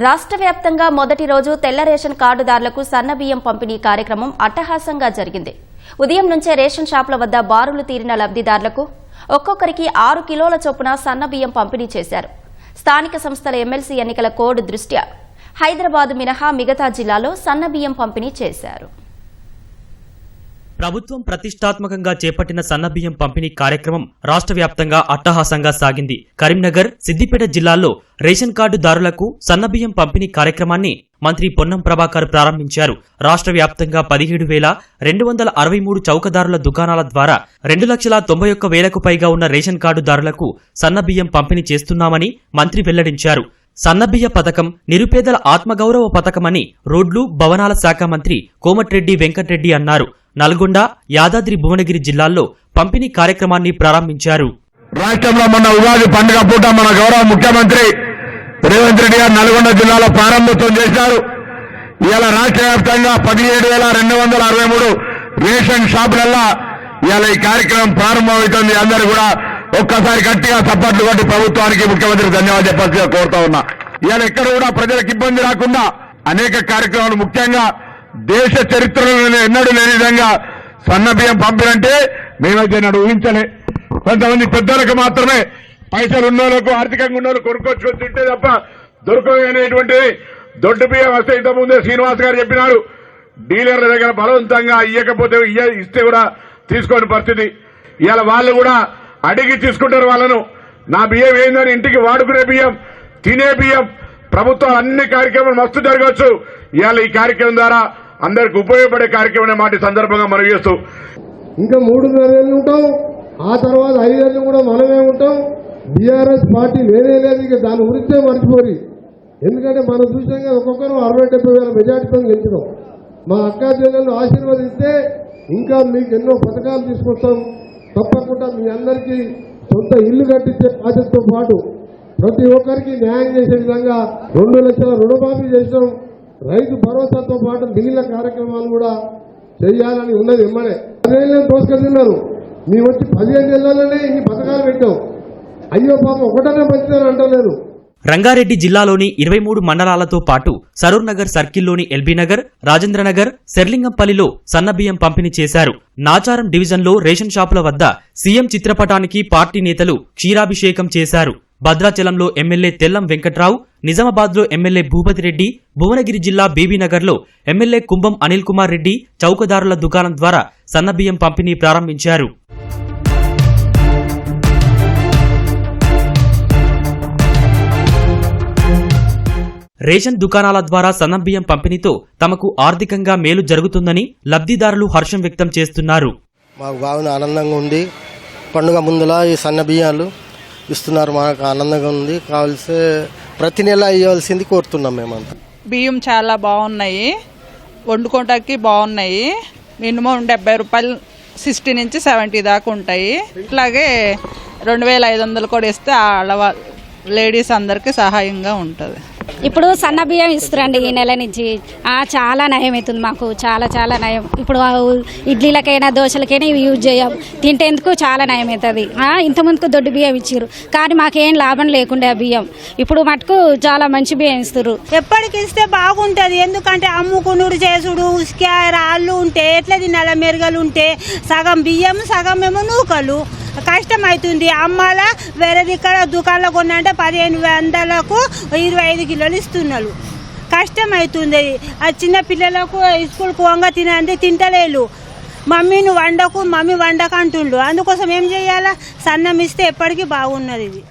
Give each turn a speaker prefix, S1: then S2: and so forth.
S1: రాష్ట్ర వ్యాప్తంగా మొదటి రోజు తెల్ల రేషన్ కార్డుదారులకు సన్నబియ్యం పంపిణీ కార్యక్రమం అట్టహాసంగా జరిగింది. ఉదయం నుంచే రేషన్ షాపుల వద్ద బారులు తీరిన లబ్ధిదారులకు ఒక్కొక్కరికి 6 కిలోల చొప్పున సన్నబియ్యం పంపిణీ చేశారు. స్థానిక సంస్థల ఎమ్మెల్సీ ఎన్నికల కోడ్ దృష్ట్యా హైదరాబాద్ మినహా మిగతా జిల్లాలో సన్నబియ్యం పంపిణీ చేశారు.
S2: ప్రభుత్వం ప్రతిష్టాత్మకంగా చేపట్టిన సన్నబియ్యం పంపిణీ కార్యక్రమం రాష్ట్ర వ్యాప్తంగా అట్టహాసంగా సాగింది. కరీంనగర్, సిద్దిపేట జిల్లాల్లో రేషన్ కార్డుదారులకు సన్నబియ్యం పంపిణీ కార్యక్రమాన్ని మంత్రి పొన్నం ప్రభాకర్ ప్రారంభించారు. రాష్ట్ర వ్యాప్తంగా 17,263 చౌకదారుల దుకాణాల ద్వారా 2,91,000కు పైగా ఉన్న రేషన్ కార్డుదారులకు సన్నబియ్యం పంపిణీ చేస్తున్నామని మంత్రి వెల్లడించారు. సన్నబియ్య పథకం నిరుపేదల ఆత్మగౌరవ పథకమని రోడ్లు, భవనాల శాఖ మంత్రి కోమటిరెడ్డి వెంకటరెడ్డి అన్నారు. నల్గొండ, యాదాద్రి భువనగిరి జిల్లాల్లో పంపిణీ కార్యక్రమాన్ని ప్రారంభించారు.
S3: రాష్ట్రంలో మొన్న ఉగాది పండుగ పూట మన గౌరవ ముఖ్యమంత్రి రేవంత్ రెడ్డి గారు నల్గొండ జిల్లాలో ప్రారంభోత్సవం చేశారు. ఇవాళ రాష్ట్ర వ్యాప్తంగా 17,263 రేషన్ షాపులల్లా ఇవాళ ఈ కార్యక్రమం ప్రారంభమవుతుంది. అందరూ కూడా ఒక్కసారి గట్టిగా చప్పట్లు కొట్టి ప్రభుత్వానికి, ముఖ్యమంత్రికి ధన్యవాదాలు చెప్పాల్సిగా కోరుతా ఉన్నా. ఇవాళ ఎక్కడ కూడా ప్రజలకు ఇబ్బంది రాకుండా అనేక కార్యక్రమాలు, ముఖ్యంగా దేశ చరిత్రలో ఎన్నడూ లేని విధంగా సన్నబియ్యం పంపినంటే మేమైతే నాడు ఊహించలే. కొంతమంది పెద్దలకు మాత్రమే, పైసలు ఉన్నోళ్లకు, ఆర్థికంగా ఉన్నోళ్ళు కొనుక్కొచ్చుకొని తింటే తప్ప దొరకదు అనేటువంటిది దొడ్డు బియ్యం వస్తే ఇంతకుముందే శ్రీనివాస్ గారు చెప్పినారు. డీలర్ల దగ్గర బలవంతంగా ఇయ్యకపోతే ఇస్తే కూడా తీసుకోని పరిస్థితి. ఇవాళ వాళ్ళు కూడా అడిగి తీసుకుంటారు. వాళ్ళను నా బియ్యం ఏందని ఇంటికి వాడుకునే బియ్యం, తినే బియ్యం, ప్రభుత్వం అన్ని కార్యక్రమాలు మస్తు జరగవచ్చు. ఇవాళ ఈ కార్యక్రమం ద్వారా అందరికి ఉపయోగపడే కార్యక్రమం మాట సందర్భంగా మనం చేస్తూ
S4: ఇంకా 3.5 ఏళ్ళు ఉంటాం, ఆ తర్వాత 5 ఏళ్ళు కూడా మనమే ఉంటాం. బీఆర్ఎస్ పార్టీ వేరే లేదు, ఇక దాని గురించే మర్చిపోయి. ఎందుకంటే మనం చూసాం కదా, ఒక్కొక్కరు 60-70 వేల మెజార్టీతో గెలిచినాం. మా అక్కా చెల్లెళ్ళు ఆశీర్వదిస్తే ఇంకా మీకు ఎన్నో పథకాలు తీసుకొస్తాం. తప్పకుండా మీ అందరికీ సొంత ఇల్లు కట్టించే బాధ్యతతో పాటు ప్రతి ఒక్కరికి న్యాయం చేసే విధంగా 2 లక్షల రుణమాఫీ చేసినాం. రైతు భరోసాతో పాటు మిగిలిన కార్యక్రమాలు కూడా చేయాలని ఉన్నది. ఎమ్మనే 10 ఏళ్ళని తోసుకెళ్తున్నారు. మేము వచ్చి 15 ఏళ్లలోనే ఇన్ని పథకాలు పెట్టాం. అయ్యో పాపం ఒకటనే పంచుతారు అంటలేదు.
S2: రంగారెడ్డి జిల్లాలోని 23 మండలాలతో పాటు సరూర్ నగర్ సర్కిల్లోని ఎల్బీనగర్, రాజేంద్రనగర్, శెర్లింగంపల్లిలో సన్నబియ్యం పంపిణీ చేశారు. నాచారం డివిజన్లో రేషన్ షాపుల వద్ద సీఎం చిత్రపటానికి పార్టీ నేతలు క్షీరాభిషేకం చేశారు. భద్రాచలంలో ఎమ్మెల్యే తెల్లం వెంకట్రావు, నిజామాబాద్లో ఎమ్మెల్యే భూపతిరెడ్డి, భువనగిరి జిల్లా బీబీనగర్లో ఎమ్మెల్యే కుంభం అనిల్ కుమార్ రెడ్డి చౌకదారుల దుకాణం ద్వారా సన్నబియ్యం పంపిణీ ప్రారంభించారు. రేషన్ దుకాణాల ద్వారా సన్నబియ్యం పంపిణీతో తమకు ఆర్థికంగా మేలు జరుగుతుందని లబ్ధిదారులు హర్షం వ్యక్తం చేస్తున్నారు.
S5: మాకు బాగా ఆనందంగా ఉంది. పండుగ ముందుల ఈ సన్న బియ్యాలు ఇస్తున్నారు, మాకు ఆనందంగా ఉంది. కావాల్సి ప్రతి నెల ఇవ్వాల్సింది కోరుతున్నాం. మేమంతా
S6: బియ్యం చాలా బాగున్నాయి, వండుకోవటానికి బాగున్నాయి. మినిమం 70 రూపాయలు 60 నుంచి 70 దాకా ఉంటాయి. ఇట్లాగే 2,500 కూడా ఇస్తే లేడీస్ అందరికీ సహాయంగా ఉంటుంది.
S7: ఇప్పుడు సన్న బియ్యం ఇస్తారండి ఈ నెల నుంచి. చాలా నయం అవుతుంది మాకు, చాలా నయం. ఇప్పుడు ఇడ్లీలకైనా దోశలకైనా ఇవి యూజ్ చేయం, తింటేందుకు చాలా నయం అవుతుంది. ఇంతకుముందుకు దొడ్డు బియ్యం ఇచ్చారు, కానీ మాకేం లాభం లేకుండే ఆ బియ్యం. ఇప్పుడు మటుకు చాలా మంచి బియ్యం ఇస్తారు.
S8: ఎప్పటికి ఇస్తే బాగుంటుంది. ఎందుకంటే అమ్ముకునుడు చేసుడు రాళ్ళు ఉంటే ఎట్లా తినాల, మెరుగలు ఉంటే సగం బియ్యం సగం ఏమో నూకలు. కష్టం అవుతుంది. అమ్మాల వేరేది ఇక్కడ దుకాణంలో కొన్నంటే 1500కు 25 కిలోలు ఇస్తున్నారు. కష్టం అవుతుంది. ఆ చిన్న పిల్లలకు స్కూల్కి వంగ తినంటే తింటలేరు. మమ్మీ నువ్వు వండకు, మమ్మీ వండకు అంటుండ్రు. అందుకోసం ఏం చేయాలా, సన్నం ఇస్తే ఎప్పటికీ బాగున్నది ఇది.